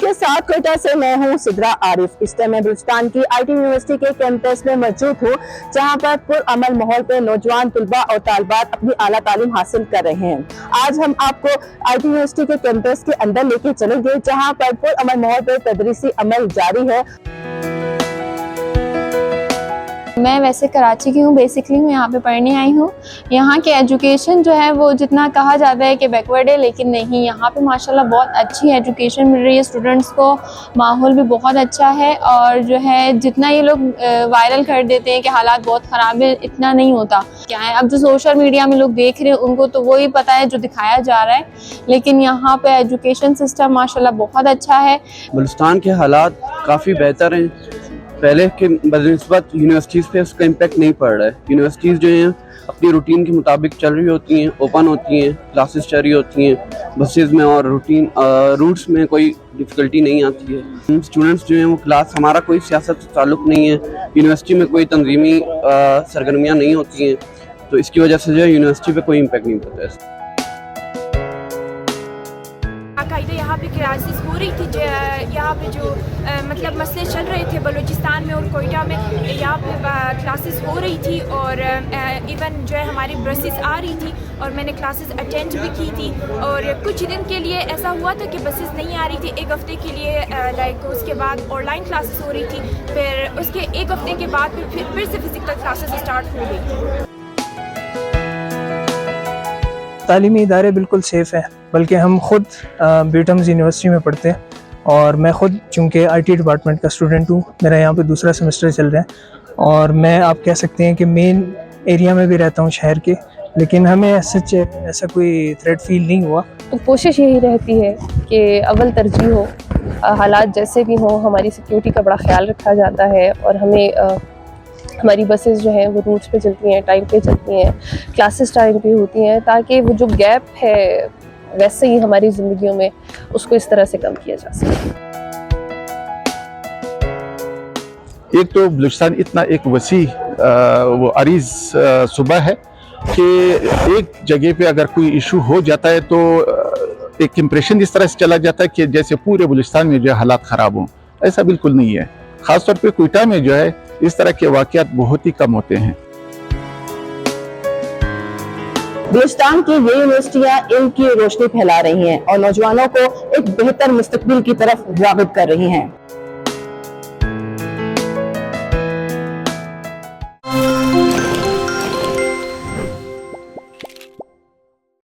के साथ कोयटा से मैं हूं सिद्रा आरिफ। इस टाइम मैं बलूचिस्तान की आईटी यूनिवर्सिटी के कैंपस में मौजूद हूं, जहां पर पुरअमल माहौल पे नौजवान तलबा और तालिबात अपनी आला तालीम हासिल कर रहे हैं। आज हम आपको आईटी यूनिवर्सिटी के कैंपस के अंदर लेके चलेंगे, जहां पर पुरअमल माहौल पे तदरीसी अमल जारी है। मैं वैसे कराची की हूँ, बेसिकली मैं यहाँ पे पढ़ने आई हूँ। यहाँ के एजुकेशन जो है वो जितना कहा जाता है कि बैकवर्ड है, लेकिन नहीं, यहाँ पे माशाल्लाह बहुत अच्छी एजुकेशन मिल रही है स्टूडेंट्स को। माहौल भी बहुत अच्छा है और जो है जितना ये लोग वायरल कर देते हैं कि हालात बहुत ख़राब है, इतना नहीं होता। क्या है, अब जो सोशल मीडिया में लोग देख रहे हैं उनको तो वही पता है जो दिखाया जा रहा है, लेकिन यहाँ पे एजुकेशन सिस्टम माशाल्लाह बहुत अच्छा है। बलूचिस्तान के हालात काफ़ी बेहतर हैं। पहले के बनिस्बत यूनिवर्सिटीज़ पे उसका इम्पेक्ट नहीं पड़ रहा है। यूनिवर्सिटीज़ जो हैं अपनी रूटीन के मुताबिक चल रही होती हैं, ओपन होती हैं, क्लासेस चल रही होती हैं, बसेस में और रूट्स में कोई डिफ़िकल्टी नहीं आती है। स्टूडेंट्स जो हैं वो क्लास, हमारा कोई सियासत से ताल्लुक़ नहीं है, यूनिवर्सिटी में कोई तंजीमी सरगर्मियाँ नहीं होती हैं, तो इसकी वजह से जो है यूनिवर्सिटी पे कोई इम्पेक्ट नहीं पड़ता है। यहाँ पे क्लासेस हो रही थी, यहाँ पे जो मतलब मसले चल रहे थे बलूचिस्तान में और कोयटा में, यहाँ पे क्लासेस हो रही थी और इवन जो है हमारी बसेस आ रही थी और मैंने क्लासेस अटेंड भी की थी। और कुछ दिन के लिए ऐसा हुआ था कि बसेस नहीं आ रही थी, एक हफ्ते के लिए लाइक उसके बाद ऑनलाइन क्लासेस हो रही थी, फिर उसके एक हफ्ते के बाद फिर से फिजिकल क्लासेस स्टार्ट हो गई। तालीमी इदारे बिल्कुल सेफ़ हैं, बल्कि हम ख़ुद बीटम्स यूनिवर्सिटी में पढ़ते हैं और मैं ख़ुद चूँकि आईटी डिपार्टमेंट का स्टूडेंट हूँ, मेरा यहाँ पे दूसरा सेमेस्टर चल रहा है और मैं आप कह सकते हैं कि मेन एरिया में भी रहता हूँ शहर के, लेकिन हमें ऐसा कोई थ्रेट फील नहीं हुआ। तो कोशिश यही रहती है कि अव्वल तरजीह हो, हालात जैसे भी हों हमारी सिक्योरिटी का बड़ा ख्याल रखा जाता है और हमें हमारी बसेस जो हैं वो रूट्स पे चलती हैं, टाइम पे चलती हैं, क्लासेस टाइम पे होती हैं, ताकि वो जो गैप है वैसे ही हमारी ज़िंदगियों में उसको इस तरह से कम किया जा सके। एक तो बलूचिस्तान इतना एक वसी वो अरीज सूबा है कि एक जगह पे अगर कोई इशू हो जाता है तो एक इम्प्रेशन इस तरह से चला जाता है कि जैसे पूरे बलूचिस्तान में जो है हालात ख़राब हों। ऐसा बिल्कुल नहीं है। ख़ासतौर पे कोयटा में जो है इस तरह के वाक़यात बहुत ही कम होते हैं। बलूचिस्तान की ये यूनिवर्सिटियां इल्म की रोशनी फैला रही हैं और नौजवानों को एक बेहतर मुस्तकबिल की तरफ राग़िब कर रही हैं।